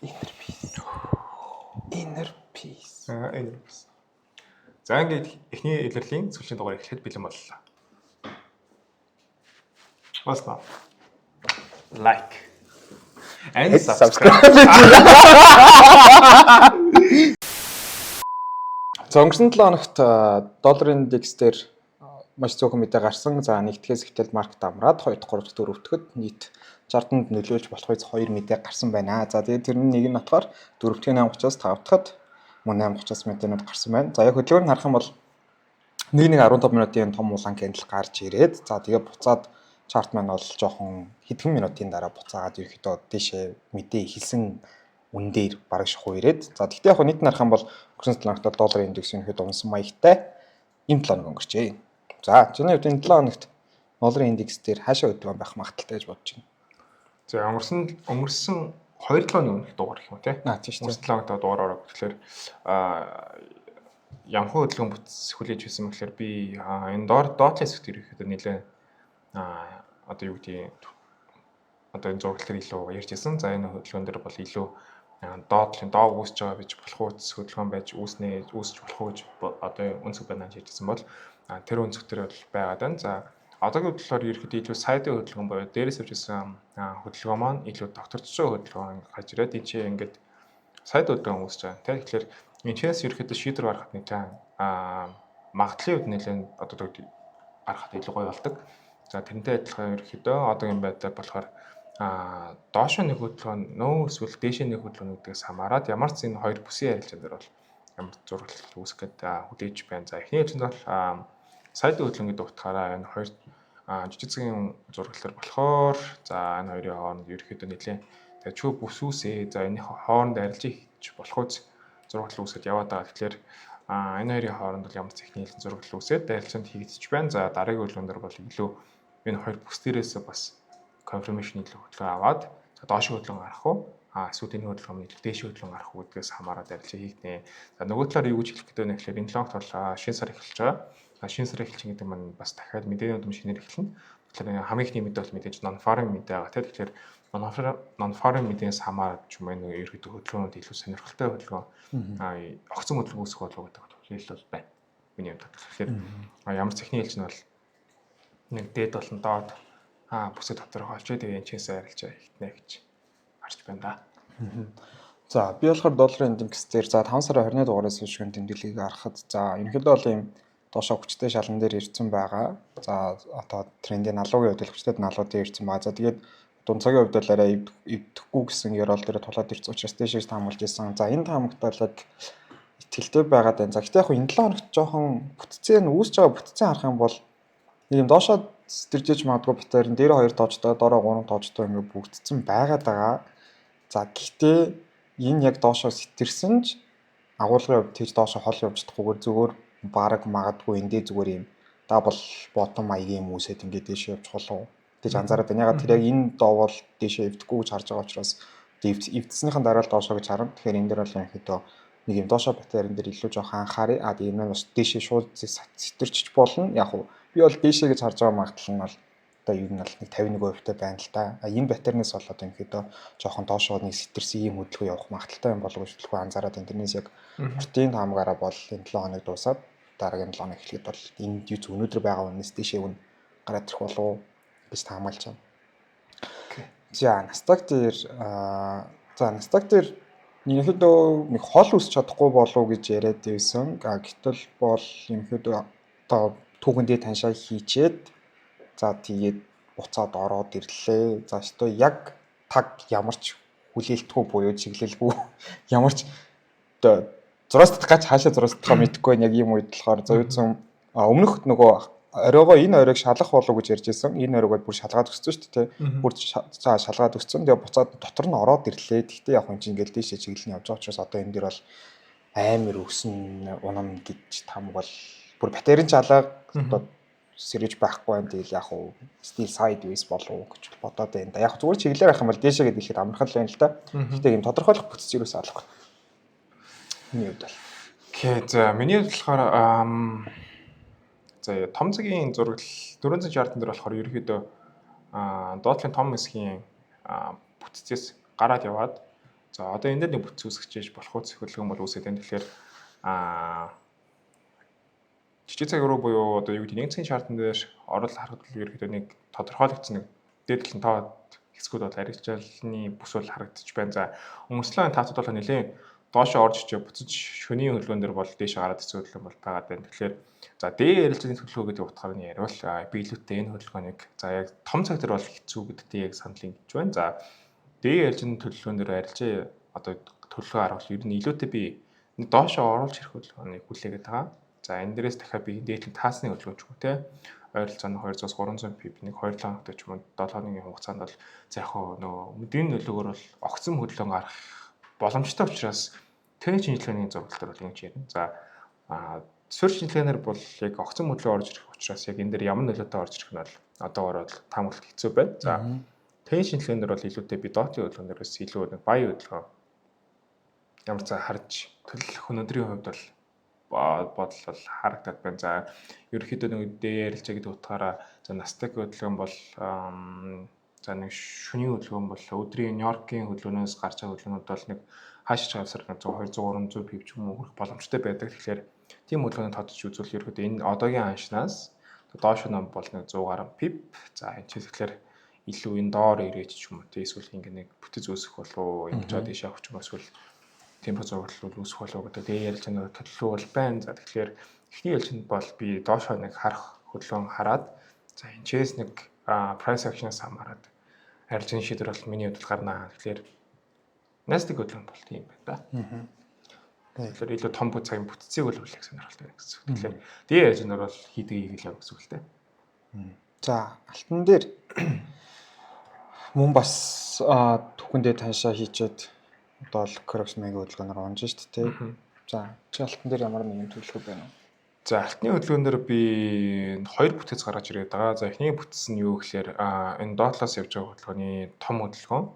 Inner peace. Inner peace. Inner peace. За ингээд эхний илэрлийн сүүлийн дугаар эхлэхэд бэлэн боллоо. Басна. Like and subscribe. За өнгөрсөн 7 хоногт долларын индекс дээр маш цөөхөн мэдээ гарсан. За нэгдгээс ихтэл маркет амраад 2 дахь 3 дахь 4-т нийт 60-д нөлөөлж болох үе 2 мэдээ гарсан байна. За тэгээд тэрний нэг нь болохоор 4-ийн 8:30-аас 5-дахд мөн 8:30-аас мэдээнүүд гарсан байна. За яг хөдөлгөөр нь харах юм бол 1:15 минутын том улаан кандл гарч ирээд за тэгээд буцаад чарт маань бол жоохон хэдхэн минутын дараа буцаагаад ерөөхдөө дээшээ мэдээ ихэлсэн үн дээр бараг шахуу ирээд за тэгтээ яг нийт нь харах юм бол өнгөрсөн 7 хоногт долларын индекс ерөөхдөө унсан маягтай энэ 7 хоног өнгөрчээ. За чиний хувьд энэ 7 хоногт долларын индекс дээр хаашаа хөдөлгөөн байх магадaltaй гэж бодож байна. За өнгөрсөн 2 7 өдрийн дугаар гэх юм те. Тийм шүү. Өнгөрсөн 7 хоногт дугаараар тэгэхээр ямхан хөдөлгөөн бүтц хүлээж байсан мэхлээр би энэ доотлын хэсэгт ирэхэд нэлээ одоо юу гэдгийг одоо энэ зураглалаар илүү ярьжсэн. За энэ хөдөлгөөн дээр бол илүү доотлын доо үүсэж байгаа гэж болох үс хөдөлгөөн байж үүсэж болох уу гэж одоо өнцөг байна гэж ярьжсэн бол тэр өнцөг төр бол байгаад байна. За одоогийн хөдөлгөөр ерөөхдөө илүү сайдын хөдөлгөөн боيو дээрээс авчихсан хөдөлгөөн маань илүү докторчсон хөдөлгөөн гарч ирээд энэ чинь ингээд сайд хөдөлгөөн үүсэж байгаа. Тэгэхээр энэ чээс ерөөхдөө шийдвэр гаргахад нэг магадлалын үед нэлээд одоо гаргахад илүү гоё болдог. За тэрнтэй адилхан ерөөхдөө одоогийн байдлаар болохоор доошо нэг хөдөлгөөн нөө эсвэл дээшээ нэг хөдөлгөөнүүдээс хамаарат ямар ч энэ хоёр бүсийн ярилцсан дээр бол ямар зураглал үүсэх гээд хүлээж байна. За эхний хэлцэнд бол сайд хөдөлгөөн гэдэг утгаараа энэ хоёр жижиг цагийн зураглалаар болохоор за энэ хоёрын хооронд ерөөхдөө нэлээд тэгээ чөө бүс үсээ за энэ хооронд арилжих хийж болох үз зураглал үүсгээд яваад байгаа. Тэгэхээр энэ хоёрын хооронд бол ямар ч техник хэлцэн зураглал үүсээд арилжаанд хийгдэж байна. За дараагийн хөдөлгөөн дээр бол илүү энэ хоёр бүс дээрээс бас confirmation илүү хөдөлгөөн аваад доошо хөдөлгөөн гарах уу эсвэл энэ хөдөлгөөний дээшээ хөдөлгөөн гарах уу гэдгээс хамаарат арилжаа хийгднэ. За нөгөө талаар юу гэж хэлэх гэдэг вэ гэхээр энэ 7 хоногт бол шинэ сар эхэлж байгаа. Шинэ сар эхэлж гэдэг маань бас дахиад мэдээнүүд шинээр эхэлнэ. Тэгэхээр хамгийн ихний мэдээ бол мэдээж non-farm мэдээ байгаа. Тэгэхээр non-farm мэдээс хамаарат ч юм уу ерөөдөө хөдөлгөөнүүд илүү сонирхолтой хөдөлгөөн огцон хөдөлгөөн үүсгэх болов гэдэг хэлэл бол байна. Миний хувьд тэгэхээр ямар ч техник хэлж нь бол нэг дээд болон доод бүсэд доторх олж тэгээ энэ чээс арилжаа хийгднэ гэж харж байна да. За би болохоор долларын индекс дээр за 5 сарын 20-ны дугаараас хойш тэмдэглэлийг харахад за ерөнхийдөө бол ийм доошо хүчтэй шалан дээр ирсэн байгаа. За одоо трендийн налуугийн хувьд хүчтэй налуу дээр ирсэн байгаа. За тэгээд дунцагийн хувьд бол арай эвдэхгүй гэсэн ярол дээр тулаад ирсэн учраас дэшээс таамаглаж ирсэн. За энэ таамагтал яг итгэлтэй байгаад байна. За гэхдээ яг энэ 7 хоногт жоохон бүтцэн үүсэж байгаа бүтцэн харах юм бол нэг юм доошоо сэтэржээж магадгүй битээр дээр 2 тоожтой доороо 3 тоожтой ингээд бүгдцэн байгаад байгаа. За гэхдээ энэ яг доошоо сэтэрсэн ч агуулгын хувьд тийж доошоо хол явж чадахгүйгээр зүгээр бараг магадгүй эндээ зүгээр юм дабл ботом маягийн юм үсэд ингээд дээшээ явж холоо гэж анзаараад байна. Ягаад тэр яг энэ доовол дээшээ эвдэхгүй гэж харж байгаа учраас эвдснийхэн дараа л доошоо гэж харна. Тэгэхээр энэ дээр бол ерөнхийдөө нэг юм доошоо битэрэн дээр илүү жоох анхаарай. Энэ маань бас дээшээ шууд сэтэрчж болно. Яг уу би бол дээшээ гэж харж байгаа магадлал нь бол одоо юу нь бол нэг 51% байна л да. Энэ батернаас болоод ерөнхийдөө жоохон доошоо нэг сэтэрсэн ийм хөдөлгөөн явах магадлалтай юм болов уу гэж төлхөө анзаараад энэ тэрнээс яг протеин таамагаараа бол энэ 7 хоног дуусаад дараагийн 7 хоног эхлэхэд бол энэ юу ч өнөөдөр байгаа үнээс дээшээ үн гараад ирэх болов уу гэж таамаглаж байна. За Nasdaq дээр ерөнхийдөө нэг хол үсч чадахгүй болов уу гэж яриад байсан. Гэтэл бол ерөнхийдөө одоо түүхэндээ таньшаа хийчээд за тэгээд буцаад ороод ирлээ. За өстой яг таг ямар ч хүлээлтгүй буюу чиглэлгүй ямар ч одоо зураас татгаач хаашаа зураас татгаа мэдэхгүй яг ийм үед болохоор зөвхөн өмнөх нөгөө оройгоо энэ оройг шалгах болов уу гэж ярьж байсан. Энэ оройг бүр шалгаад өссөн шүү дээ. Бүр шалгаад өссөн. Тэгээ буцаад дотор нь ороод ирлээ. Гэхдээ яг хүн чинь ингээл дээшээ чиглэл нь явж байгаа учраас одоо энэ дээр бол амар өснө унам гэж там бол бүр батерийн чалгаа одоо сэрэж байхгүй байх. Тэгэл яг уу стил sideways болов уу гэж бодоод байна да. Яг зүгээр чиглэлээр авах юм бол дээшээ гэдэг ихэд амархан л байна л да. Гэхдээ юм тодорхойлох бүтц юус алахгүй. Миний хувьд бол. Окей, за миний хувьд болохоор за том цагийн зураг 460 дээр болохоор ерөөхдөө доотлын том хэсгийн бүтцээс гараад яваад За одоо энэ дээр нэг бүтц үүсгэж болох үс хөдөлгөөн бол үүсээд байна. Тэгэхээр жижиг цаг руу буюу одоо юу гэдэг нэг цагийн шаардсан дээр орол харагдвал ерөөхдөө нэг тодорхойлогдсон нэг дээдлэн тоо хэсгүүд бол арилжаалны бүс бол харагдчих байна. За өмөрслөө таацууд бол нэлээд доошоо орж ичээ буцаж шөнийн хөдөлгөөн дээр бол дээш гараад хэсэг хөдөлгөөн бол байгаад байна. Тэгэхээр за дээд арилжаалны төлөвлөгөө гэдэг утгаар нь яриул биелүүтээ энэ хөдөлгөөнийг за яг том цаг дээр бол хэцүү гэдэгтээ яг санал ингэж байна. За дээд арилжаалны төлөвлөгөөн дээр арилжаа одоо төлөвлөгөө харуулах ер нь илүүтэй би доошоо оруулж ирэх хөдөлгөөнийг хүлээгээд байгаа. За энэ дээрээс дахиад би дээдлэн таасны хөдөлгөөн ч юм уу те ойролцоогоо 200-аас 300 пип нэг 2 хоногт ч юм уу 7 хоногийн хугацаанд бол за яг нөгөө өдрийн нөлөөгөөр бол огцом хөдөлгөөн гарах боломжтой учраас тэр шинжилгээний зургалтаар бол ингэж ярина. За суурь шинжилгээнээр бол яг огцом хөдөлгөөн орж ирэх учраас яг энэ дээр ямар нөлөөтэй орж ирэх нь бол одоогоор бол таамаглалт хэцүү байна. За тэр шинжилгээнээр бол илүүтэй би дотын хөдөлгөөнөөс илүү нэг баян хөдөлгөөн ямар цаа харж төлөх өнөөдрийн хувьд бол бодол бол харагдаад байна. За ерөнхийдөө нэг дээрэлж гэдэг утгаараа за настаг хөдөлгөөн бол за нэг шөнийн хөдөлгөөн бол өдрийн Нью-Йоркийн хөдөлгөөнөөс гарч байгаа хөдөлгөөнүүд бол нэг хаашиж хавсар 100 200 300 пип ч юм уу хүрэх боломжтой байдаг. Тэгэхээр тийм хөдөлгөөнд тодж үзвэл ерөнхийдөө энэ одоогийн аншнаас доош нь бол нэг 100 гаруй пип. За энэ ч тэгэхээр илүү энэ доор ирээч ч юм уу те эсвэл ингэ нэг бүтэц үүсэх болов ингэж чад ишээ авч юм эсвэл температур зовлол үүсэх болов гэдэг дээр ярьж байгаа төлөвлөгөө бол байна. За тэгэхээр эхний ялчинд бол би доошоо нэг харах хөдөлгөөн хараад за энэчээс нэг price action-аас хамаарат арилжааны шийдвэр бол миний хувьд гарнаа. Тэгэхээр настик хөдөлгөөн бол тийм байна да. Тэгэхээр илүү том цагийн бүтцийг бол хүлээх сонирхолтой байна гэсэн үг. Тэгэхээр дээр ярьж нар бол хийдэг хийгээл явах гэсэн үг л дээ. За алтан дээр мөн бас түүхэндээ таньшаа хийчихэд одоо л коррекшныг хөдөлгөөнөөр унж шít те. За чи алтан дээр ямар нэгэн төлөвлөгөө байна уу? За алтны хөдөлгөөнөөр би хоёр бүтэц гаргаж ирээд байгаа. За эхний бүтэц нь юу гэхээр энэ доотлоос явж байгаа хөдөлгөөний том хөдөлгөөн.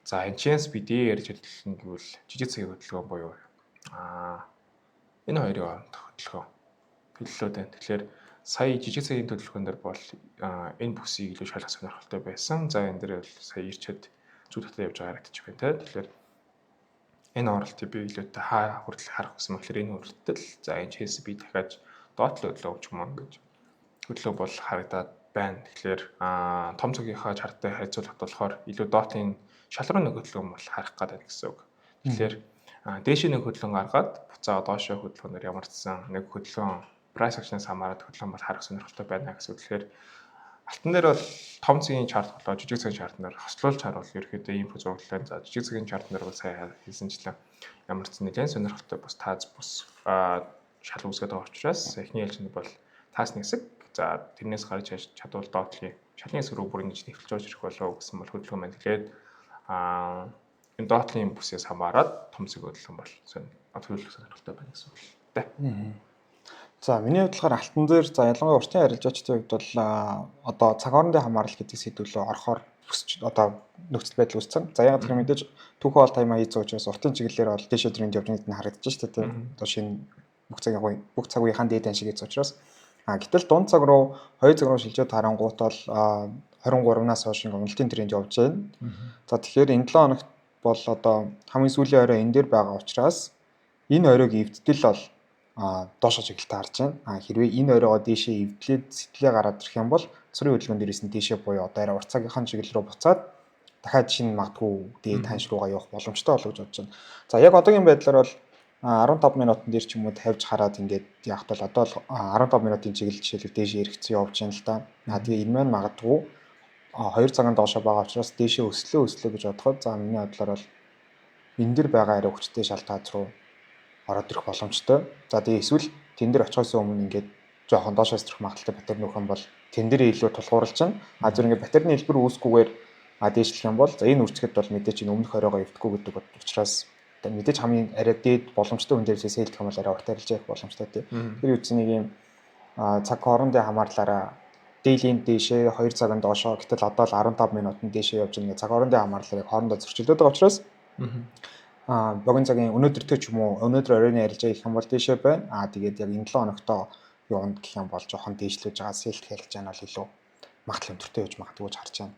За энэчээс би дээр ярьж хэлсэн гэвэл жижиг цагийн хөдөлгөөн буюу энэ хоёрын хөдөлгөөн төлөвлөлөөд байна. Тэгэхээр сая жижиг цагийн төлөвлөгөөнөөр бол энэ бүсийг илүү шалгах сонирхолтой байсан. За энэ дээр бол сая ирчээд зүг татаа явж байгаа харагдчих байна те. Тэгэхээр энэ оролтыг би илүүтэй хүртэл харах гэсэн мэт энэ хүртэл за энэ чээс би дахиад доотлол хөдөлгөөн ч юм уу ингэж хөдөлгөөн бол харагдаад байна. Тэгэхээр том цагийнхаа чарттай харьцуулахад болохоор илүү доотлын шалруу нэг хөдөлгөөн бол харах гэдэг гэсэн үг. Тэгэхээр дээшээ нэг хөдөлгөөн гаргаад буцаа доошоо хөдөлгөөнөөр ямар ч сан нэг хөдөлгөөн price action-аас хамаарат хөдөлгөөн бол харах сонирхолтой байна гэсэн үг. Тэгэхээр алтан дээр бол том цагийн чарт болоо жижиг цагийн чартнаар хослуулж харуул ерөөхдөө ийм зураглалаа. За жижиг цагийн чартнаар бол сайн хийсэнчлэн ямар ч нэлээд сонирхолтой бас тааз бус шал үүсгээд байгаа учраас эхний ялчинд бол таасны хэсэг. За тэрнээс гарч чадвал доотлын шалны хэсэг рүү бүр ингэж нэвтэлж орж ирэх болов гэсэн бол хөдөлгөөн байна. Тэгээд энэ доотлын бүсээс хамаарат том цаг хөдөлгөөн бол төлөвлөх сонирхолтой байна гэсэн үг л дээ. За миний хувьд болохоор алтан дээр за ялангуяа уртын арилжаачдын хувьд бол одоо цаг хоорондын хамаарал гэдэг сэдвэлөө орохоор өсч одоо нөхцөл байдал үүссэн. За яг тэр мэдээж түүхэн бол таймаа хийц учраас уртын чиглэлээр бол дэше тренд явж байгаа нь харагдаж шүү дээ. Одоо шинэ бүх цаг үеийнхэн дээд шиг хийц учраас гэтэл дунд цаг руу 2 цаг руу шилжээд харангуут бол 23-наас хойш уналтын тренд явж байна. За тэгэхээр энэ 7 хоногт бол одоо хамгийн сүүлийн орой энэ дээр байгаа учраас энэ оройг эвддэл бол доошоо чиглэлтэй харж байна. Хэрвээ энэ оройгоо дээшээ эвдлээд сэтгэлээ гараад ирэх юм бол цэрийн хөдөлгөөн дээрээс нь дээшээ буюу одоо арай урт цагийнхаа чиглэл рүү буцаад дахиад шинэ магадгүй дээд ханш руугаа явах боломжтой болов гэж бодож байна. За яг одоогийн байдлаар бол 15 минутын дээр ч юм уу тавьж хараад ингээд яг бол одоо 15 минутын чиглэл жишээлбэл дээшээ эргэцэн явж байна л да. Тэгээ энэ маань магадгүй 2 цагаан доошоо байгаа учраас дээшээ өслөө гэж бодоход за миний бодлоор бол энэ дэр байгаа арай хүчтэй шалтгаан руу ороод ирэх боломжтой. За тэгээ эсвэл тэн дээр очихоос өмнө ингээд жоохон доошоос ирэх магадaltaй батарей нөхөн бол тэн дээр илүү тулгуурлаж чинь зөв ингээд батарейны хэлбэр үүсгүйгээр дээшлэх юм бол за энэ үрцгэд бол мэдээж энэ өмнөх оройгоо эвдэхгүй гэдэг учраас мэдээж хамгийн арай дээд боломжтой хүн дээрээс хэлэх юм бол арай урт арилжаа их боломжтой тийм. Тэр үуч нэг юм цаг хоорондын хамаарлаараа дээлийн дээшээ 2 цагаан доошоо гэтэл одоо л 15 минутын дээшээ явж байгаа цаг хоорондын хамаарлаар хоорондоо зөрчилдөд байгаа учраас богино цагийн өнөөдөртөө ч юм уу өнөөдөр оройн арилжаа гэх юм бол дээшээ байна. Тэгээд яг энэ 7 хоногтоо юунд гэх юм бол жоохон дээшлүүлж байгаа селт хэлж байгаа нь бол илүү магадлал өндөртэй байж магадгүй гэж харж байна.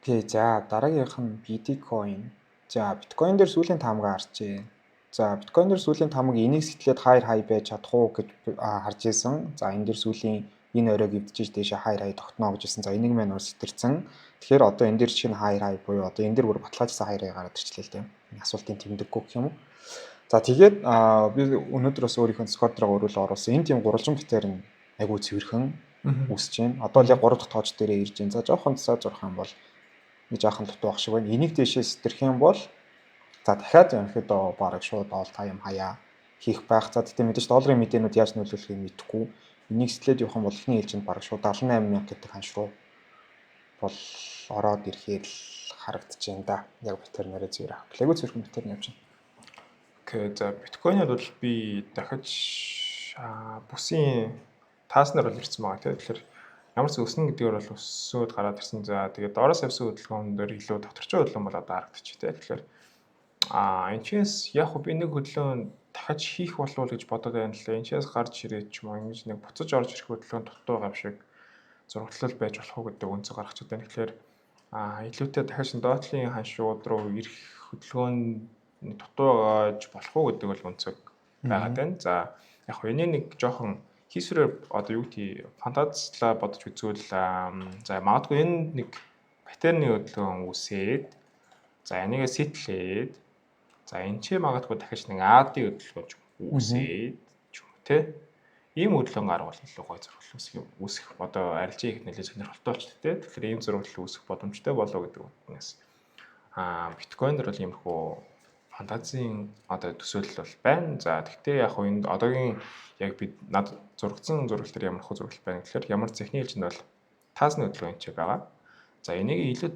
Тэгээ за дараагийнх нь Bitcoin. За биткойн дээр сүүлийн таамаг харчээ. За биткойн дээр сүүлийн таамаг энийг сэтлээд хаяр хай байж чадах уу гэж харж исэн. За энэ дээр сүүлийн энэ оройг эвдчихэж дэше хаяр хай тогтно гэж исэн. За энийг маань өөр сэтэрсэн. Тэгэхээр одоо энэ дээр шинэ хаяр хай буюу одоо энэ дээр бүр баталгаажсан хаяр хай гараад ирчлээ л дээ. Энэ асуултын тэмдэггүй гэх юм уу? За тэгээд би өнөөдөр бас өөрийнхөө Discord-оор өөрөөлө оруулсан. Энэ тийм гурвалжин битээр нь айгүй цэвэрхэн үсэж байна. Одоо л яг 3 дахь тоож дээрээ ирж байна. За жоохон цаа зурх юм бол нэг жаахан дутуу ах шиг байна. Энийг дэшээ сэтэрх юм бол за дахиад ерөнхийдөө бараг шууд all time хаяа хийх байх. За тэгтээ мэдээж долларын мэдээнүүд яаж нөлөөлөхийг мэдэхгүй. Энийг сэтлээд явах юм бол ихний ээлжинд бараг шууд 78,000 гэдэг ханш руу бол ороод ирэхээр л харагдаж байна да. Яг битэр нэрээ зүйр авах. Лего цэвэрхэн битэр нь явж байна. Окей, за биткойнод бол би дахиж бүсийн тааснаар бол ирсэн байгаа тийм. Тэгэхээр ямар ч өснө гэдгээр бол өссөөд гараад ирсэн. За тэгээд доороос явсан хөдөлгөөн дээр илүү доторчин хөдөлгөөн бол одоо харагдчих тийм. Тэгэхээр энэчээс яг би нэг хөдөлгөөн дахиж хийх болов гэж бодоод байна лээ. Энэчээс гарч ирээд ч юм уу ингэж нэг буцаж орж ирэх хөдөлгөөн дутуу гав шиг зурагтлал байж болох уу гэдэг үнцэг гаргачихад байна. Тэгэхээр илүүтэй дахиж доотлын ханшууд руу ирэх хөдөлгөөн дутуу гаж болох уу гэдэг бол үнцэг байгаад байна. За яг энэ нэг жоохон хийсвэрээр одоо юу гэдэг фантазлаа бодож үзвэл за магадгүй энэ нэг паттерны хөдөлгөөн үсээд за энийгээ сэтлээд за энэ ч магадгүй дахиж нэг AD хөдөлгөөн үсээд ч юм уу те ийм хөдөлгөөн гаргавал илүү гой зурвал үүсэх одоо арилжаа их нэлээд сонирхолтой болчихтой те. Тэгэхээр ийм зурвал үүсэх боломжтой болоо гэдэг үгнээс биткойн дээр бол иймэрхүү фантазийн одоо төсөөлөл бол байна. За тэгтээ яг энэ одоогийн яг бид над зургацсан зурвал дээр ямар хөө зурвал байна гэхээр ямар техникийн хэлжинд бол таасны хөдөлгөөн ч байгаа. За энийг илүү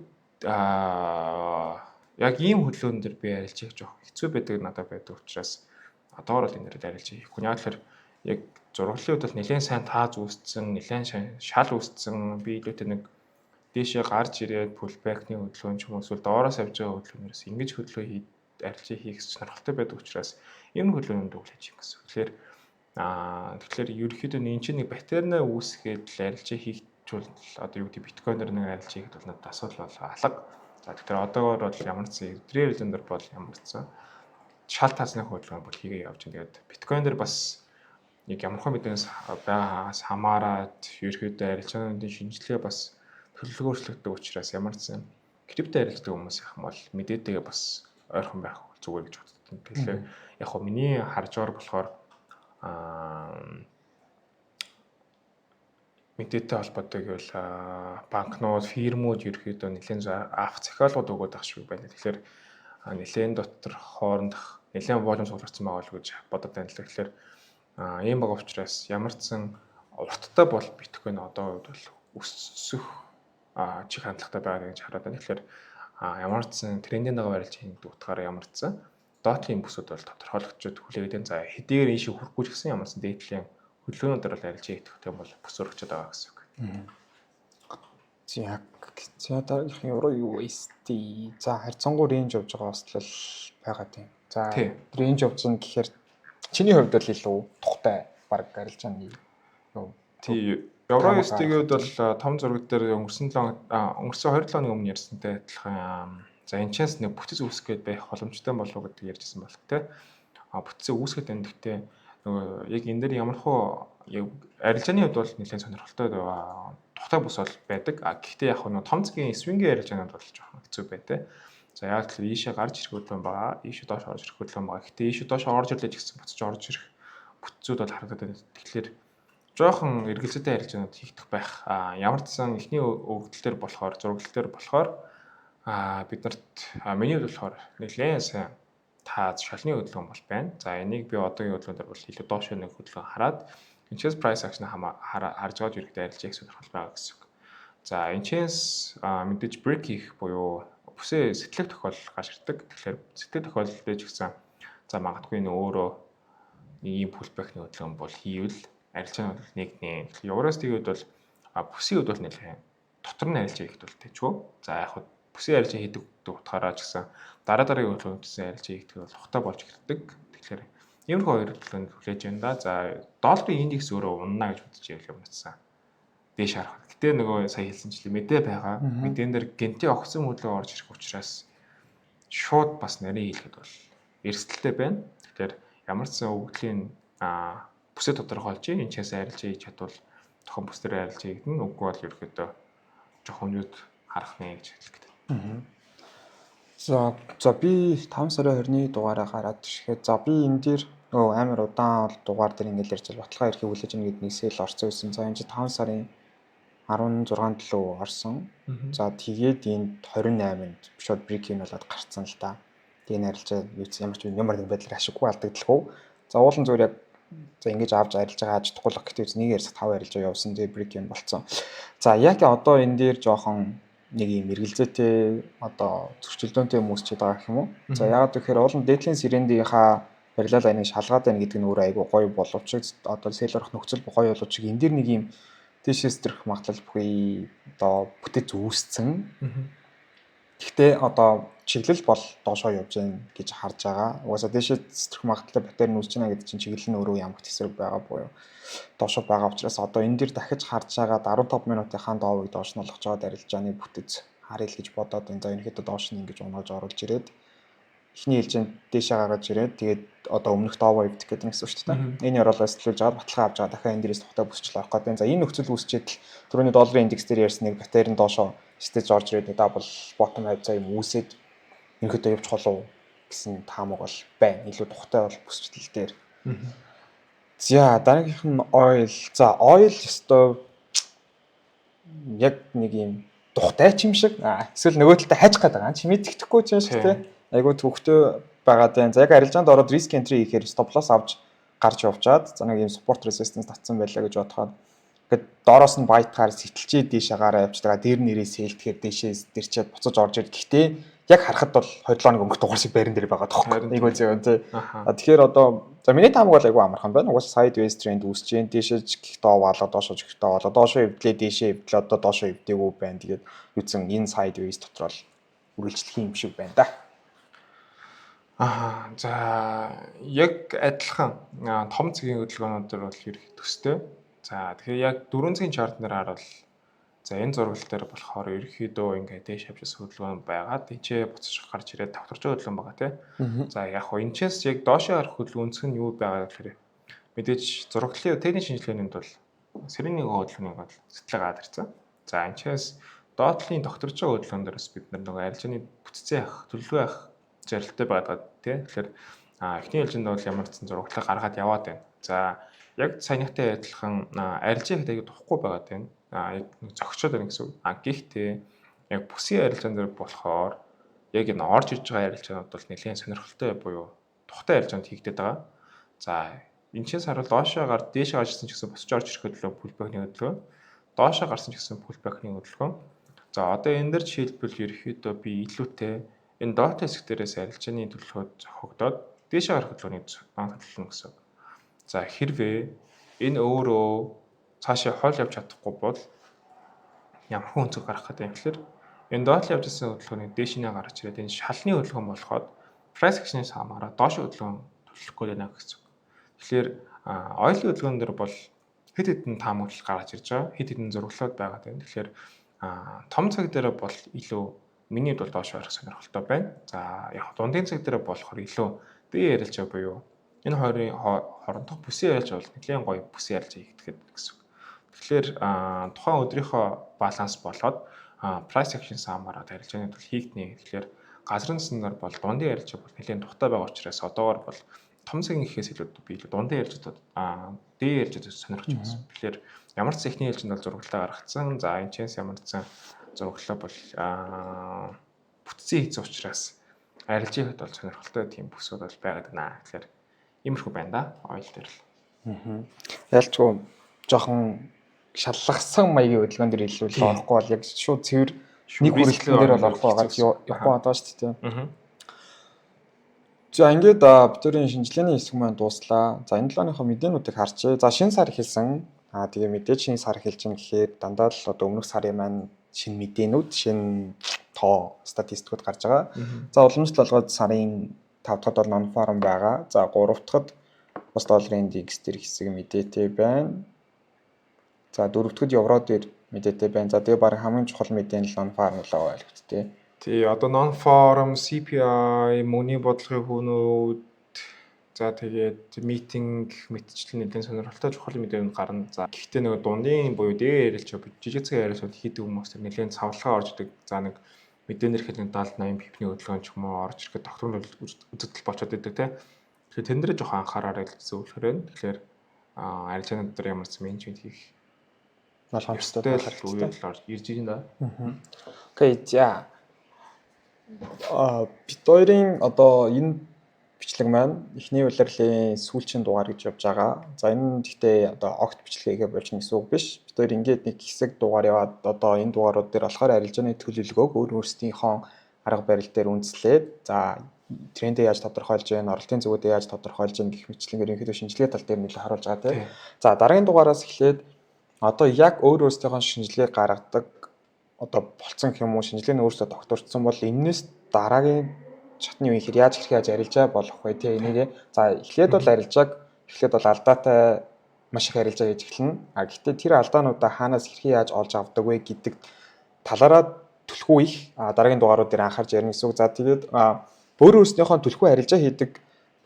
яг ийм хөдөлгөөн дээр би арилж хийх жоох хэцүү байдаг надад байдаг учраас одоор бол энэ дээр арилж хийх. Яг тэгэхээр яг зурглалын хувьд бол нэлээд сайн тааз үүссэн, нэлээд шал үүссэн. Би илүүтэй нэг дээшээ гарч ирээд pullback-ны хөдөлгөөн ч юм уу эсвэл доороос авч байгаа хөдөлгөөнөөс ингэж хөдөлгөөн арилжаа хийх сонирхолтой байдаг учраас энэ хөдөлгөөнд хүлээж юм гэсэн. Тэгэхээр ерөнхийдөө энэ чинь нэг паттернаа үүсгээд арилжаа хийхчүүл одоо юу гэдэг биткойнер нэг арилжаа хийхэд бол надад асуудал бол алга. За тэгэхээр одоогоор бол ямар ч эвдрээр хэлэндэр бол ямар ч шал таасны хөдөлгөөн бол хийгээ явж байна. Тэгээд биткойн дээр бас нэг ямархан мэдээс байгаагаас хамаарат ерөнхийдөө арилжааны шинжилгээ бас төлөвлөгөөчлөгдөг учраас ямар ч крипто арилждаг хүмүүс их юм бол мэдээтэйгээ бас ойрхон байх зүгээр гэж боддог. Тэгэхээр яг хөө миний харж байгаа болохоор мэдээтэй холбоотой гэвэл банкнууд, фирмүүд ерөөхдөө нэлээд авах захиалгууд өгöd ах шиг байна. Тэгэхээр нэлээд дотор хоорондох нэлээд волюм суулгацсан байгаа л гэж бодод байна. Тэгэхээр ийм байгаа учраас ямар ч урттай бол биткойн одоо бол өсөх чих хандлагатай байгаа гэж хараад байна. Тэгэхээр ямар ч трендийн дагуу арилж хийх утгаараа ямар ч доотлын бүсүүд бол тодорхойлогдчиход хүлээгээд за хэдийгээр энэ шиг хүрэхгүй ч гэсэн ямар ч дээдлийн хөдөлгөөнөөр бол арилж хийх гэх юм бол бүс өргөчөд байгаа гэсэн үг. За дараагийн евро USD за харьцангуй рейнж явж байгаа бас л байгаа тийм. За рейнж явж байгаа гэхээр чиний хувьд л илүү тухтай баг арилж байгаа юм. Тий евро USD-гээд бол том зураг дээр өнгөрсөн 2 7 өдрийн өмнө ярьсантай адилхан за энэ чанс нэг бүтэц үүсгээд байх боломжтой болов уу гэдэг ярьжсэн бол тэ бүтцээ үүсгээд байна. Гэхдээ нөгөө яг энэ дээр ямархуу арилжааны хувьд бол нэлээд сонирхолтой тухтай бус бол байдаг. Гэхдээ яг нөгөө том згийн свингийн арилжаанууд бол жоохон хэцүү байдаг. За яг л ийшээ гарч ирэх хөдөлгөөн байгаа. Ийшээ доош орж ирэх хөдөлгөөн байгаа. Гэхдээ ийшээ доош орж ирлээ гэсэн буцаж орж ирэх бүтцүүд бол харагдаад байна. Тэгэхээр жоохон эргэлзээтэй арилжаанууд хийгдэх байх. Ямар ч сан эхний өгдөл төр болохоор зураглал төр болохоор бид нарт миний хувьд болохоор нэлээд сайн тааз шалны хөдөлгөөн бол байна. За энийг би одоогийн хөдөлгөөн дээр бол илүү доош нэг хөдөлгөөн хараад энэчээс price action харж байгаа үргэлжлээд арилж хийх сонирхол байгаа гэсэн үг. За энэчээс мэдээж break хийх буюу бүсээ сэтлэг тохиолдол гаширдаг. Тэгэхээр сэтлэг тохиолдол байж гисэн за магадгүй энэ өөрөө нэг юм pullback-ны хөдөлгөөн бол хийвэл арилжааны бол нэгнээ. Евроос тэгээд бол бүсийн хувьд бол нэлээд дотор нь арилжаа хийх бол тэжгүй. За яг хөө бүсийн арилжаа хийдэг утгаараа ч гэсэн дараагийн хөдөлгөөнүүдийн арилжаа хийх бол ухтай болж ирдэг. Тэгэхээр иймэрхүү хоёр хөдөлгөөнд хүлээж байна да. За долларын индекс өөрөө унана гэж бодож явах юм байна. Дээш харах. Гэтэ нөгөө сая хэлсэнчлээ мэдээ байгаа. Мэдэн дээр гэнти огцсон хөдөлгөөн орж ирэх учраас шууд бас нарийн хэлэхэд бол эрсдэлтэй байна. Тэгэхээр ямар ч сан өвгдлийн бүсээ тодорхойлж энэчээс арилж хийж чадвал тохон бүс дээр арилж хийгдэн үгүй бол ерөөхдөө жоохон юмуд харах нэ гэж хэлэх гэдэг. За би 5 сарын 20-ны дугаараа гараад ирэхэд за би энэ дээр амар удаан дугаар дээр ингээл ярьж баталгаа ирэхийг хүлээж өгнө гэд нэгсэл орцсон байсан. За энэ чи 5 сарын 16-нд лөө орсон. За тэгээд энд 28-нд шууд брейкин болоод гарцсан л да. Тэгээд арилжаа ямар нэг байдлаар ашиггүй алдагдaltaгүй. За уулын зүгээр яг за ингэж авч арилж байгаа аж чадахгүй л гэхдээ нэг ярьсах 5 арилжаа явсан. Тэгээд брейкин болцсон. За яг одоо энэ дээр жоохон нэг юм эргэлзээтэй одоо зөрчилдөөнтэй хүмүүс ч байгаа гэх юм уу. За яагаад гэхээр уулын дээдлийн сирэндийнхаа барилал айныг шалгаад байна гэдэг нь өөрөө айгүй гоё боловч одоо сэлэрх нөхцөл гоё боловч энэ дэр нэг юм тийшээс төрөх магадлал бүхий одоо бүтэц үүсцэн. Гэхдээ одоо чиглэл бол доошоо явж байна гэж харж байгаа. Угаасаа дээшээс төрөх магадлал бактери нь үүсэж байна гэдэг чинь чиглэл нь өөрөө ямар хэсэг байгаа буюу доошоо байгаа учраас одоо энэ дэр дахиж харж байгаад 15 минутынхаа доовыг доош нь олгож аваад арилж байгаа бүтэц харъя л гэж бодоод энэ за ерөнхийдөө доош нь ингэж унааж оруулж ирээд эхний ээлжинд дээшээ гаргаж ирээд тэгээд одоо өмнөх доовоо ивдэх гэдэг нь гэсэн үг шүү дээ. Энэ яруулаа эслүүлж аваад баталгаа авч байгаа дахиад энэ дээрээс тухтай бүсчлээ авах гэдэг. За энэ нөхцөл үүсчээд л түрүүний долларын индекс дээр ярьсныг бактери нь доошоо стейж орж ирээд дабл bottom хавцаа юм үүсээд ерөнхийдөө явж холов гэсэн таамаг бол байна. Илүү тухтай бол бүсчлэл дээр. За дараагийнх нь oil. За oil ёстой яг нэг юм тухтай ч юм шиг эсвэл нөгөө талд хайж гээд байгаа. Чи мэддэхгүй ч юм шиг те. Айгуу төвхтөө байгаад байна. За яг арилжаанд ороод risk entry хийхээр stop loss авч гарч явчаад за нэг юм support resistance татсан байлаа гэж бодоход ингээд доороос нь байтгаар сэтэлчээ дээшээ гараа явчихдаг. Дээр нэрээ сэлтгэхээр дээшээ дэрчээд буцаж орж ирд. Гэхдээ яг харахад бол 2-7 хоног өнгөрөх дугаар шиг байран дээр байгаа тоххой. Айгуу зөв тий. Тэгэхээр одоо за миний таамаг бол айгуу амархан байна. Угаасаа sideways trend үүсэж байна. Дээшээ чихтэй оваалаа доошоо чихтэй оваалаа. Доошоо эвдлээ дээшээ эвдлээ одоо доошоо эвдээгүй байна. Тэгээд юуцэн энэ sideways дотор л үргэлжлэх юм шиг байна да. За яг адилхан том цагийн хөдөлгөөнүүд төр бол ерөнхий төстэй. За тэгэхээр яг 4 цагийн чартнаар харуул. За энэ зургал дээр болохоор ерөнхийдөө ингээд дээш хавчаас хөдөлгөөн байгаад тийчээ буцаж гарч ирээд тавтарч байгаа хөдөлгөөн байгаа тийм. За яг хоо энэчээс яг доошоо харах хөдөлгөөнцг нь юу байгаа гэхээр мэдээж зурглалын техник шинжилгээнд бол сэрийн хөдөлгөөнийг бол сэтгэлээ гаад ирсэн. За энэчээс доотлын тогтворч байгаа хөдөлгөөн дээрээс бид нөгөө арилжааны бүтцээ авах, төлөвлөгөө авах зорилттой байдаг тийм. Тэгэхээр эхний ээлжинд бол ямар ч зурглал гаргаад яваад байна. За яг саяныхтай адилхан арилжааг тэгээд тухгүй байгаад байна. Яг зөгчөөд байна гэсэн үг. Гэхдээ яг бүсийн арилжаан дээр болохоор яг энэ орж ирж байгаа арилжаанууд бол нэлээд сонирхолтой буюу тухтай арилжаанд хийгдээд байгаа. За энэчээс харуул доошоо гар дээшээ гарчсан ч гэсэн босч орж ирэх хөдөлгөөн pullback-ны хөдөлгөөн. Доошоо гарсан ч гэсэн pullback-ны хөдөлгөөн. За одоо энэ дээр жишээлбэл ерөөхдөө би илүүтэй энэ дот хэсэг дээрээс арилжааны төлөвлөгөө зохигдоод дээшээ гарах хөдөлгөөнийг төлөвлөнө гэсэн. За хэрвээ энэ өөрөө цаашаа хол явж чадахгүй бол ямар хүн өнцөг гарах гэдэг юм гэхээр энэ доотлол явж ирсэн хөдөлгөөнийг дээшнээ гаргаж ирээд энэ шалны хөдөлгөөн болоход price action-ээс хамаараа доош хөдөлгөөн төлөвлөхгүй байна гэсэн. Тэгэхээр oil хөдөлгөөн дээр бол хэд хэдэн таамаглал гаргаж ирж байгаа. Хэд хэдэн зурглалууд байгаа юм. Тэгэхээр том цаг дээр бол илүү миний бол доош барах сонирхолтой байна. За яг дундын цаг дээр болохоор илүү бие ярилж буюу энэ хоёрын хоорондох бүсийн ярилж бол нэлийн гоё бүсийн ярилж хийгдэхэд гэсэн. Тэгэхээр тухайн өдрийнхөө баланс болоод price action-аас хамаарат арилжааны тул хийгднэ. Тэгэхээр газрын стандарт бол дундын ярилж бол нэлийн тухтай байгаа учраас одоогор бол том цагийн гэхээс илүү би дундын ярилжууд дээд ярилжууд сонирхож байна. Тэгэхээр ямар ч техникийн хэлжинд бол зургалтаа гаргацсан. За энэ чэнс ямар ч зурглалаа бол бүтцийн хийц учраас арилжийн хэд бол сонирхолтой тийм бүсүүд бол байгаад байна. Тэгэхээр иймэрхүү байна да. Ойл дээр л. Ялчгүй жоохон шаллагсан маягийн хөдөлгөөн дээр илүү л орохгүй бол яг шууд цэвэр нэг хүрэлтэн дээр бол орохгүй байгаа явахгүй байгаа шүү дээ. За ингээд битүүрийн шинжилгээний хэсэг маань дууслаа. За энэ 7-ныхоо мэдээнүүдийг харчээ. За шинэ сар эхэлсэн. Тэгээ мэдээж шинэ сар эхэлж байгаа гэхээр дандаа л одоо өмнөх сарын маань шинэ мэдээнүүд, шинэ тоо статистикууд гарч байгаа. За уламжлалт болгоод сарын 5 дахьд бол non farm байгаа. За 3 дахьд бас долларын индекс дээр хэсэг мэдээтэй байна. За 4 дахьд евро дээр мэдээтэй байна. За тэгээ баг хамгийн чухал мэдээ нь non farm лоо байлгт тий. тий одоо non forum CPI мөнгөний бодлогын хүнүүд за тэгээд митинг мэтчлэн нэлээд сонирхолтой чухал мэдээнд гарна. За гэхдээ нэг дундын буюу дээр ярилч жижиг цагийн яриулсууд хийдэг хүмүүс тэр нэлээд цавлахаа орж идэг. За нэг мэдээнэр хэлэн 70-80 пипний хөдөлгөөн ч юм уу орж ирэхэд тогтмол үзэгдэл болчиход идэг те. Тэгэхээр тэн дээр жоохон анхаараарай л гэсэн үг хэрэг. Тэгэхээр арилжаанууд дээр ямар ч менежмент хийх болгоомжтой байх байх хэрэгтэй л орж ирж байна да. Окей, за бид хоёрын одоо энэ бичлэг маань эхний улирлын сүүлчийн дугаар гэж явж байгаа. За энэ гэхдээ одоо огт бичлэгээ болж гэсэн үг биш. Бид хоёр ингээд нэг хэсэг дугаар яваад одоо энэ дугаарууд дээр болохоор арилжааны төлөвлөгөөг өөр өөрсдийнхөө арга барил дээр үндэслээд за трендээ яаж тодорхойлж байна, оролтын зүгүүдээ яаж тодорхойлж байна гэх мэтлэнгээр ерөнхийдөө шинжилгээ тал дээр нэлээд харуулж байгаа тийм. За дараагийн дугаараас эхлээд одоо яг өөр өөрсдийнхөө шинжилгээ гаргадаг одоо болцсон юм уу шинжилгээ нь өөрсдөө докторчсон бол энэс дараагийн шатны үе хэр яаж арилжаа болох вэ тий энийг за эхлээд бол арилжааг эхлээд бол алдаатай маш их арилжаа хийж эхэлнэ. Гэхдээ тэр алдаануудаа хаанаас хэрхэн яаж олж авдаг вэ гэдэг талаараа түлхүү их дараагийн дугаарууд дээр анхаарч ярина гэсэн үг. За тэгээд өөр өөрснийхөө түлхүү арилжаа хийдэг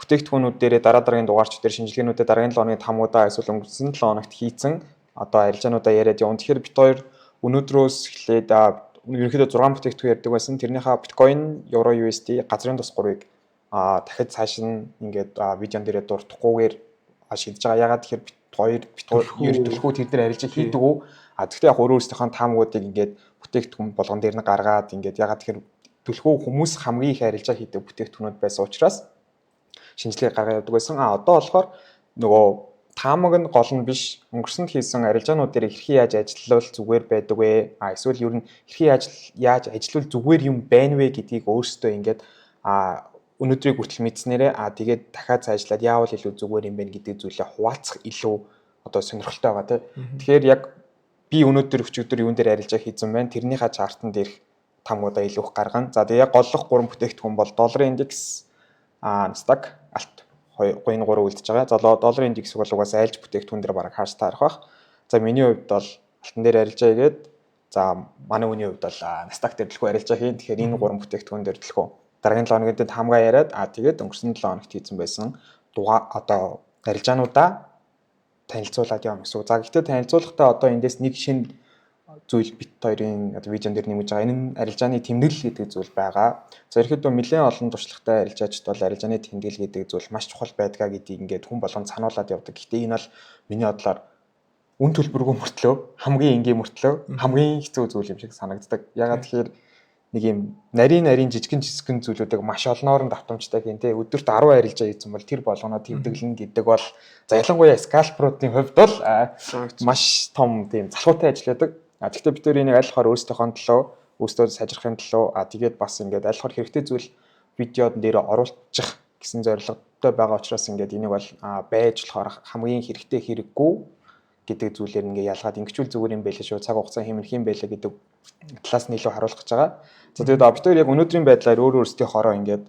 бүтээгдэхүүнүүд дээрээ дараагийн дугаарч дээр шинжилгээнүүдэд дараагийн 7 хоногийн тамуудаа эсвэл өнгөрсөн 7 хоногт хийцэн одоо арилжаануудаа яриад явна. Тэгэхээр бид хоёр өнөөдрөөс эхлээд ерөнхийдөө 6 бүтээгдэхүүн ярьдаг байсан. Тэрнийхээ биткойн, евро USD, газрын тус 3-ыг дахид цааш нь ингээд видеон дээрээ дуртахгүйгээр шийдэж байгаа. Ягаад тэгэхээр бид хоёр төлхөө тэр дээр арилжаа хийдэг үү? Тэгэхдээ яг өөрөөсийнхөө таамагуудыг ингээд бүтээгдэхүүн болгон дээр нь гаргаад ингээд ягаад тэгэхээр төлхөө хүмүүс хамгийн их арилжаа хийдэг бүтээгдэхүүнүүд байсан учраас шинжилгээ гаргаад явдаг байсан. Одоо болохоор нөгөө таамаг нь гол нь биш өнгөрсөнд хийсэн арилжаанууд дээр хэрхэн яаж ажиллавал зүгээр байдаг вэ? Эсвэл ер нь хэрхэн яаж ажиллавал зүгээр юм байна вэ гэдгийг өөрсдөө ингээд өнөөдрийг хүртэл мэдснээрээ тэгээд дахиад цаашлаад яавал илүү зүгээр юм бэ гэдэг зүйлээ хуваалцах илүү одоо сонирхолтой байгаа тийм. Тэгэхээр яг би өнөөдөр өчигдөр юун дээр арилжаа хийсэн байна. Тэрнийхээ чартан дээрх таамагуудаа илүү их гаргана. За тэгээ голлох 3 бүтээгдэхүүн бол долларын индекс, Nasdaq, алт 2-3 үлдэж байгаа. За долларын индекс бол угаасаа айлж бүтээгдэхүүн дээр бараг хааш таарах бах. За миний хувьд бол алтан дээр арилжаа хийгээд за манай хүний хувьд бол Nasdaq дээр төлхөө арилжаа хийн. Тэгэхээр энэ 3 бүтээгдэхүүн дээр төлхөө дараагийн 7 хоногийн таамгаа яриад тэгээд өнгөрсөн 7 хоногт хийсэн байсан дугаа одоо арилжаануудаа танилцуулаад явна гэсэн үг. За гэхдээ танилцуулахдаа одоо эндээс нэг шинэ зүйл бит хоёрын одоо видеон дээр нэмж байгаа. Энэ нь арилжааны тэмдэглэл гэдэг зүйл байгаа. За ерөөхдөө нэлээд олон туршлагатай арилжаачд бол арилжааны тэмдэглэл гэдэг зүйл маш чухал байдгаа гэдгийг ингээд хүн болгон сануулад явдаг. Гэхдээ энэ бол миний бодлоор үн төлбөргүй мөртлөө хамгийн энгийн мөртлөө хамгийн хэцүү зүйл юм шиг санагддаг. Ягаад тэгэхээр нэг юм нарийн жижигэн зүйлүүдийг маш олноор нь давтамжтай гин тэ өдөрт 10 арилжаа хийсэн бол тэр болгоноо тэмдэглэн гэдэг бол за ялангуяа скальперуудын хувьд бол маш том тийм залхуутай ажил байдаг. Гэхдээ бид тэр энийг аль болохоор өөрсдийнхөө төлөө өөрсдөө сайжрахын төлөө тэгээд бас ингээд аль болохоор хэрэгтэй зүйл видеод дээр оруулчих гэсэн зорилготой байгаа учраас ингээд энийг бол байж болохоор хамгийн хэрэгтэй хэрэггүй гэдэг зүйлээр ингээ ялгаад ингэчүүл зүгээр юм байлаа шүү цаг хугацаа хэмнэх юм байлаа гэдэг талаас нь илүү харуулах гэж байгаа. За тэгээд бид хоёр яг өнөөдрийн байдлаар өөр өөрсдийн хороо ингээд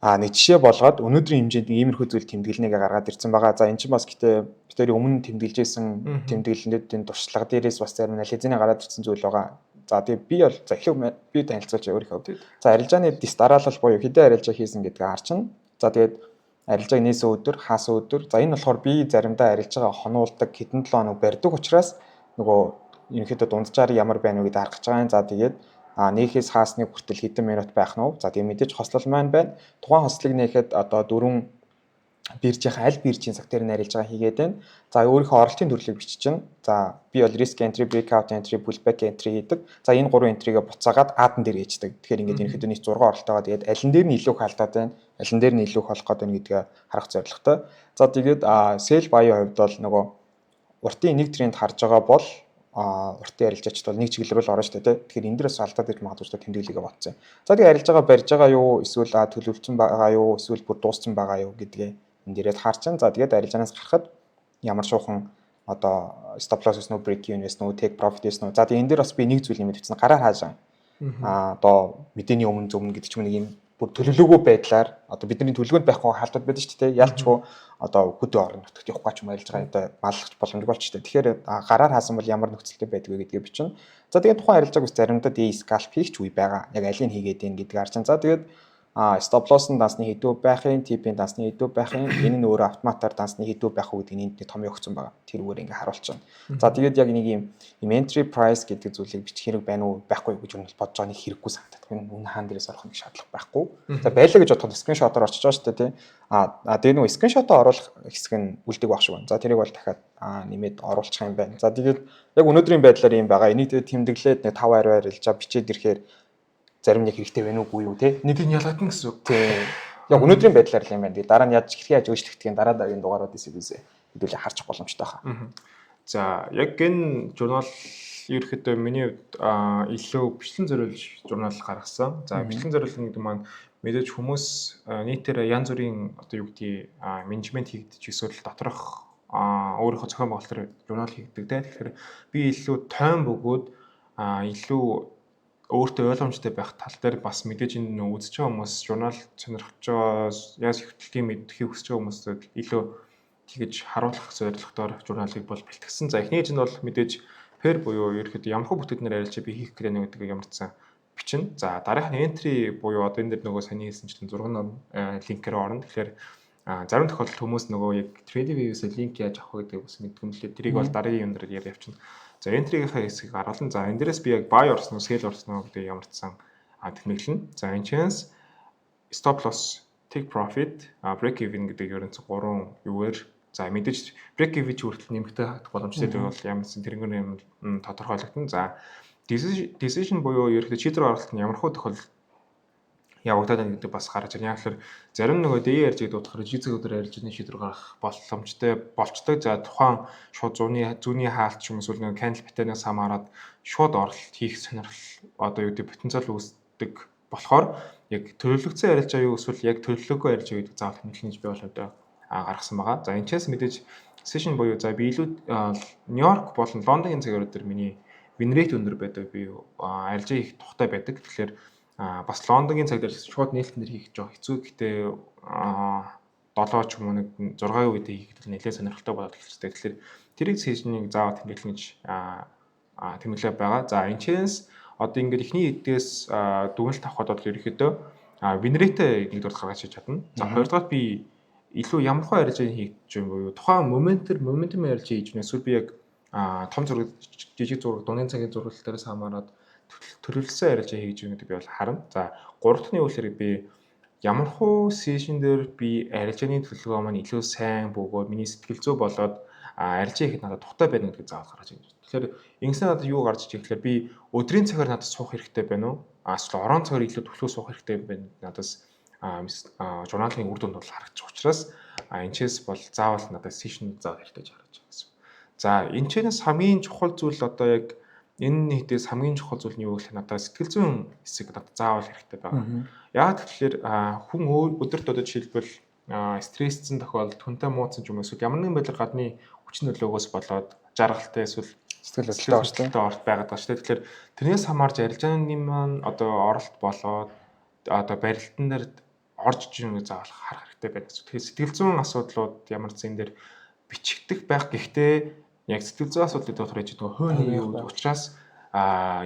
нэг жишээ болгоод өнөөдрийн хэмжээнд иймэрхүү зүйл тэмдэглэнийгээ гаргаад ирсэн байгаа. За эн чинь бас гэтээ бид хоёрын өмнө тэмдэглэж исэн тэмдэглэлүүдийн туршлага дээрээс бас зарим анализны гараад ирсэн зүйл байгаа. За тэгээд би бол за эхлээд би танилцуулж өөрийнхөө. За арилжааны дис дараалал буюу хэдэн арилжаа хийсэн гэдгийг харчин. За тэгээд арилжааг нээсэн өдөр, хаасан өдөр. За энэ болохоор би заримдаа арилжаагаа хонуулдаг хэдэн 7 хоног барьдаг учраас нөгөө ерөнхийдөө дунджаар ямар байна вэ гэдээ харах гэж байгаа юм. За тэгээд нээхээс хаасныг хүртэл хэдэн минут байх нь вэ? За тэгээд мэдээж хослол маань байна. Тухайн хослыг нээхэд одоо 4 биржийн аль биржийн сектор нь арилж байгаа хийгээд байна. За өөрийнхөө оролтын төрлийг бичиж байна. За би бол risk entry, breakout entry, pullback entry хийдэг. За энэ 3 entry-гээ буцаагаад аадан дээр ээждэг. Тэгэхээр ингээд ерөнхийдөө нэг 6 оролтойгоо тэгээд алин дээр нь илүү их алдаад байна, алин дээр нь илүү их болох гэдэг гэдгээ харах зорилготой. За тэгээд sell buy-ийн хувьд бол нөгөө уртын нэг тренд харж байгаа бол уртын арилжаачд бол нэг чиглэл рүү орно шүү дээ. Тэгэхээр энэ дээрээс алдаад иж магадгүй шүү дээ тэмдэглэгээ батсан. За тэгээд арилж байгаа барьж байгаа юу, эсвэл төлөвлөсөн байгаа юу, эсвэл бүр дууссан байгаа юу гэдгээ энэ дээрээ харчин. За тэгээд арилжаанаас гарахад ямар шуухан одоо stop loss өснө, break even өснө, take profit өснө. За тэгээд энэ дээр бас би нэг зүйл нэмэт бичсэн. Гараар хааж байгаа. Одоо мэдээний өмнө зөвнө гэдэг ч юм нэг юм бүр төлөвлөгөө байдлаар одоо бидний төлөвлөгөөнд байхгүй хаалтууд байдаг шүү дээ. Ялчгүй одоо хөдөө орон нутагт явахгүй ч юм ярьж байгаа одоо маллах боломжгүй болчих дээ. Тэгэхээр гараар хаасан бол ямар нөхцөлтэй байдаг вэ гэдгийг бичнэ. За тэгээд тухайн арилжааг ус заримдаа scalp хийх ч үе байгаа. Яг алийг хийгээд ийн гэдгийг харж байна. За тэгээд stop loss-ын дансны хэдүү байхын, TP-ийн дансны хэдүү байхын, энэ нь өөрөө автоматар дансны хэдүү байх үү гэдгийг энд томьёо өгсөн байгаа. Тэрүүгээр ингээ харуулж байна. За тэгээд яг нэг юм entry price гэдэг зүйлийг бичих хэрэг байна уу, байхгүй гэж үнэл бодож байгаа нэг хэрэггүй санагдаад. Энэ үнэ хаан дээрээс орох нэг шаардлага байхгүй. За байлаа гэж бодоход скриншотоор орчиж байгаа шүү дээ, тий. Тэгээд нөгөө скриншотоо оруулах хэсэг нь үлдэг байх шиг байна. За тэрийг бол дахиад нэмээд оруулчих юм байна. За тэгээд яг өнөөдрийн байдлаар юм байгаа. Энийг тэмдэглээд нэг 5 арилжаа бичээд ирэхээр зарим нэг хэрэгтэй байна уугүй юу те нэг нь ялгадна гэсэн үг. Тий. Яг өнөөдрийн байдлаар л юм байна. Дараа нь яаж хэрхэн яаж өөрчлөгдөхийг дараа дараагийн дугааруудаас хэдүүлээ харчих боломжтой хаа. За яг энэ журнал ерөөхдөө миний хувьд илүү бичлэн зориулж журнал гаргасан. За бичлэн зориулна гэдэг маань мэдээж хүмүүс нийтээр янз бүрийн одоо юу гэдгийг менежмент хийгдэж эсвэл доторх өөрийнхөө зохион байгуулалтаар журнал хийгдэг те. Тэгэхээр би илүү тойм бөгөөд илүү өөртөө ойлгомжтой байх тал дээр бас мэдээж энэ үзэж байгаа хүмүүс журнал сонирхож байгаа яаж хөвтөлтийн мэдхийг хүсэж байгаа хүмүүстд илүү тэгэж харуулах зорилготоор журналыг бол бэлтгэсэн. За эхнийж нь бол мэдээж фэр буюу ерөөхдөө ямархуу бүтээгдэхүүнээр арилжаа би хийх гэрээ нэг гэдэг ямарчсан бичнэ. За дараах нь entry буюу одоо энэ дэр нөгөө саний хэлсэнчлэн 6 ном линкээр орно. Тэгэхээр зарим тохиолдолд хүмүүс нөгөө яг TradingView-с линк яаж авах гэдэг бас мэдгүй мөлий. Тэрийг бол дараагийн юм дээр яриа явчихна. За entry-ийнхаа хэсгийг харуулна. За энэ дээрээс би яг buy орсон уу, sell орсон уу гэдэг ямарчсан тэмдэглэнэ. За энэ chance stop loss, take profit, break even гэдэг ерөнхийдөө 3 юугаар за мэдээж break even хүртэл нэмэгдэх боломжтой бол ямар ч тэрнгэр юм тодорхойлогдсон. За decision буюу ерөнхийдөө шийдвэр гаргалт нь ямар хөө тохиолдолд явагдаад байна гэдэг бас гарч ирнэ. Яг л зарим нөгөө дэ ярьж гэдэг утгаар жизэгүүдээр ярьж байгаа шийдвэр гаргах боломжтой болчтой. За тухайн шууд зүүнний хаалт ч юм уу нөгөө candle pattern-аас хамаарат шууд оролт хийх сонирхол одоо юу гэдэг потенциал үүсдэг болохоор яг төлөвлөгдсөн арилжаа юу эсвэл яг төлөвлөгөөгүй арилжаа гэдэг заавал хэмжлэн гэж би бол одоо гаргасан байгаа. За энэ чээс мэдээж session буюу за би илүү Нью-Йорк болон Лондонгийн цагаар дээр миний win rate өндөр байдаг. Би арилжаа хийх тухтай байдаг. Тэгэхээр бас Лондонгийн цаг дээр шууд нээлтээр хийх жоо хэцүү. Гэтэ 7 ч юм уу нэг 6 үед хийхэд нэлээд сонирхолтой болоод эхэлжтэй. Тэгэхээр тэрийг сешнийг заавал тэмдэглэн гэж тэмдэглээ байгаа. За энэ чээс одоо ингээд ихний эдгээс дүгнэлт авах бодвол ерөөхдөө win rate нэгдүгээр гаргаж хийж чадна. За хоёрдугаар би илүү ямархуу арилжааг хийж юм буюу тухайн моментум арилжаа хийж байна. Эсвэл би яг том зураг, жижиг зураг, дуны цагийн зурагтаас хамаарат төлөвлөсөн арилжаа хийж байгаа гэдэг би бол харна. За гурав дахь нь юу гэхээр би ямархуу сешн дээр би арилжааны төлөвлөгөө маань илүү сайн бөгөөд миний сэтгэл зүй болоод арилжаа хийхэд надад тухтай байна гэдгийг заавал гаргаж ирж байна. Тэгэхээр ингэсэн надад юу гарч иж гэхээр би өдрийн цагаар надад суух хэрэгтэй байна уу? Эсвэл орон цагаар илүү төлөв суух хэрэгтэй байна. Надаас журналын үр дүнд бол харагдчих учраас энэчээс бол заавал надад сешн заавал хэрэгтэй гэж харагдаж байгаа гэсэн. За энэчээс хамгийн чухал зүйл одоо яг энэ нийтээс хамгийн чухал зүйл нь юу гэхээр надад сэтгэл зүйн хэсэг надад заавал хэрэгтэй байгаа. Яг тэгэхээр хүн өдөрт одоо жишээлбэл стрессцэн тохиолдолд хүнтэй муудсан ч юм уу эсвэл ямар нэгэн байдлаар гадны хүчин нөлөөгөөс болоод жаргалтай эсвэл сэтгэл хөдлөлтөд орт байгаад байгаа шүү дээ. Тэгэхээр тэрнээс хамаарж арилжааны маань одоо оролт болоод одоо барилтан дээр орж ижин заавал харах хэрэгтэй байна гэсэн. Тэгэхээр сэтгэл зүйн асуудлууд ямар ч зэн дээр бичигдэх байх. Гэхдээ яг сэтгэл зүйн асуудлыг доторх хийж байгаа хөөний юу учраас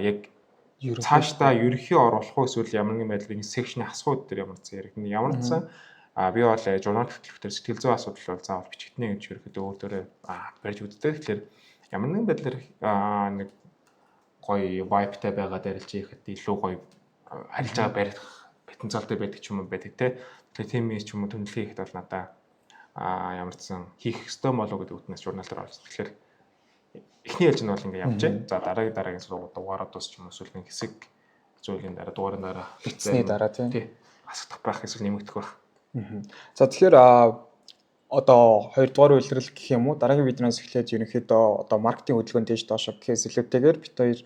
яг цаашдаа ерөнхий оруулах уу эсвэл ямар нэгэн байдлаар энэ секшны асууд дээр ямар ч яригдана. Ямар ч сан би бол журнал хөтлөлтөөр сэтгэл зүйн асуудал бол заавал бичигдэнэ гэж ерөөдөө өөрөөр барьж үздэг. Тэгэхээр ямар нэгэн байдлаар нэг гоё vibe-тай байгаад арилжаа хийхэд илүү гоё арилжаа барих потенциалтай байдаг ч юм уу байдаг те. Тэгэхээр тийм ч юм уу тэмдэглэл хийхэд бол надаа ямар ч сан хийх ёстой болов гэдэг үтнээс журнал дээр орж. Тэгэхээр эхний ялж нь бол ингээ явж байна. За дараагийн дугаараад бас ч юм уу эсвэл нэг хэсэг зүйлийн дараа дугаарын дараа бичсний дараа тий асах байх эсвэл нэмэгдэх байх. За тэгэхээр одоо 2 дугаар үйлрэл гэх юм уу дараагийн видеоноос эхлээд ерөнхийдөө одоо маркетинг хөдөлгөөн дэж доош гэхээс илүүтэйгээр бид хоёр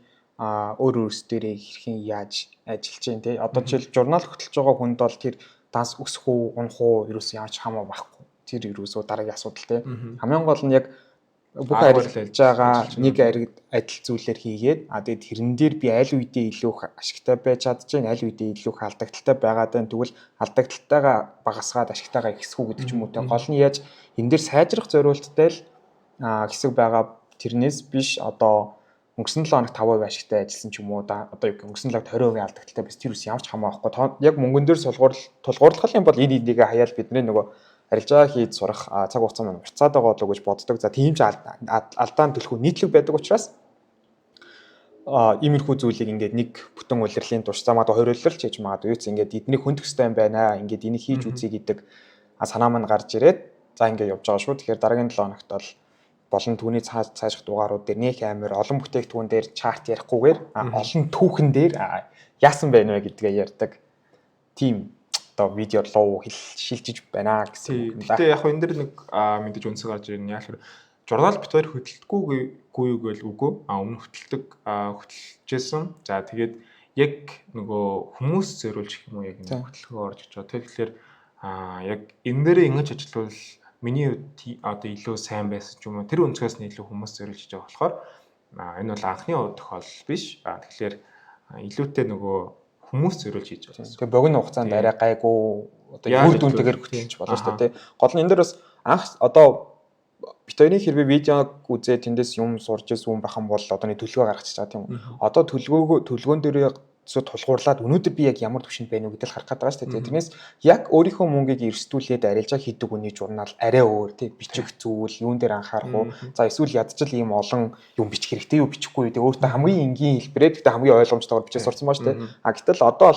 өөр өөрсдөө хэрхэн яаж ажиллаж байна тий. Одоо жишээл журнал хөтлөж байгаа хүнд бол тэр данс өсөх үү, унах уу ерөөсөө яаж хамаа байхгүй. Тэр ерөөсөө дараагийн асуудал тий. Хамгийн гол нь яг бүх арга арилж барил байгаа ажиллаж нэг байгаа. адил зүйлээр хийгээд тэгээд тэрэн дээр би аль үедээ илүү ашигтай байж чадчихээн, аль үедээ илүү их алдагдaltaй байгаад байна. Тэгвэл алдагдaltaйгаа багасгаад ашигтайгаа ихсэх үү гэдэг ч юм уу те. Гол нь яаж энэ дээр сайжрах зорилттой л хэсэг байгаа. Тэрнээс биш одоо өнгөрсөн 7 хоног 5% ашигтай ажилласан ч юм уу да одоо юу гэх өнгөрсөн 7 20% алдагдaltaй бас тэр үс ямар ч хамаахгүй. Яг мөнгөн дээр тулгуурлах юм бол энэ эднийг хаяал бидний нөгөө арилжаа хийж сурах цаг хугацаа маань уртцаад байгаа болов уу гэж боддог. За тийм ч алдаан төлөхөө нийтлэг байдаг учраас иймэрхүү зүйлийг ингээд нэг бүтэн улирлын турш замаад хориоллол ч хийж магадгүй. Ингээд эднийг хөндөх хэрэгтэй юм байна. Ингээд энийг хийж үзье гэдэг санаа маань гарч ирээд за ингээд явж байгаа шүү. Тэгэхээр дараагийн 7 хоногт бол болон түүний цааших дугаарууд дээр нэг амар олон бүтээгдэхүүн дээр чарт ярихгүйгээр олон түүхэн дээр яасан байна вэ гэдгээ ярьдаг. Тийм одоо видео луу шилжиж байна гэсэн юм. Гэтэ яг энэ дэр нэг мэдээж үнсэг гарч ирнэ. Яг л журнал бит хоёр хөдөлдөггүй юу гэвэл үгүй. Өмнө хөдөлжсэн. За тэгээд яг нөгөө хүмүүс зориулж гэх юм уу яг энэ хөтөлгөө орж иж байгаа. Тэгэхээр яг энэ дээрээ ингэж ажиллавал миний одоо илүү сайн байсан ч юм уу. Тэр өнцгөөс нь илүү хүмүүс зориулж иж байгаа болохоор энэ бол анхны тохиолдол биш. Тэгэхээр илүүтэй нөгөө хүмүүс зориулж хийж байгаа. Тэгээ богино хугацаанд арай гайгүй одоо үр дүнтэйгээр хөтлөж болно шүү дээ. Гол нь энэ дээр бас анх одоо бит хоёрын хэрвээ видеог үзээ тэндээс юм сурж ирсэн хүн бахан бол одооний төлөвөө гаргачих чаа тийм үү. Одоо төлөвөн дээр тулгуурлаад өнөөдөр би яг ямар төвшөнд байна уу гэдэл харах гэдэг байгаа шүү дээ. Тэрнээс яг өөрийнхөө мөнгийг эрсдүүлээд арилжаа хийдэг хүний журнал арай өөр тийм бичих зүйл юун дээр анхаарах уу. За эсвэл ядчил ийм олон юм бичих хэрэгтэй юу бичихгүй үү. Өөртөө хамгийн энгийн хэлбэрээр гэхдээ хамгийн ойлгомжтойгоор бичиж сурсан баа шүү дээ. Гэтэл одоо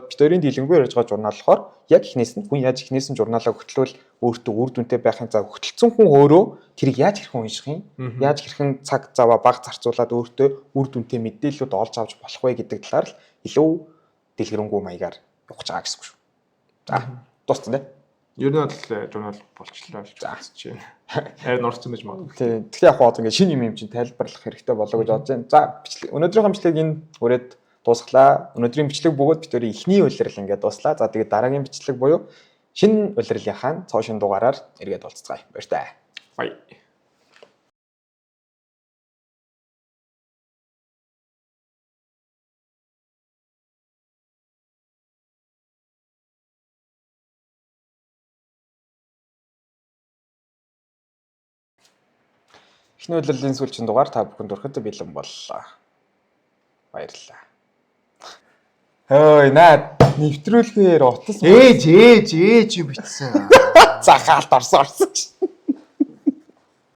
бит хоёрын дийлэнгүй ярьж байгаа журнал болохоор яг ихнээс нь хүн яаж ихнээс нь журналаа хөтлөөл өөртөө үр дүнтэй байхын за хөтөлсөн хүн өөрөө тэрийг яаж хэрхэн унших юм? Яаж хэрхэн цаг заваа бага зарцуулаад өөртөө үр дүнтэй мэдээлэлүүд олж авч болох вэ гэдэг талаар л илүү дэлгэрэнгүй маягаар явах чагаа гэсэн үг шүү. За дууссан тий. Ер нь бол журнал болчлоо гэж бодож байна. Харин орцсон гэж магадгүй. Тий. Тэгэхээр яг хоо ингэ шинэ юм чинь тайлбарлах хэрэгтэй болоо гэж бодож байна. За өнөөдрийн бичлэг энэ хүрээд дуусглаа. Өнөөдрийн бичлэг бөгөөд бид өөрийн эхний улирал ингээд дуслаа. За тэгээд дараагийн бичлэг буюу шинэ улирлынхаа цоо шин дугаараар эргээд уулзцгаая. Баяртай. Бай. Эхний улирлын сүүлчийн дугаар та бүхэнд хүрэхэд бэлэн боллоо. Баярлалаа. Хөөе наа нэвтрүүлгээр утас ээж юм битсэн. За хаалт орсон.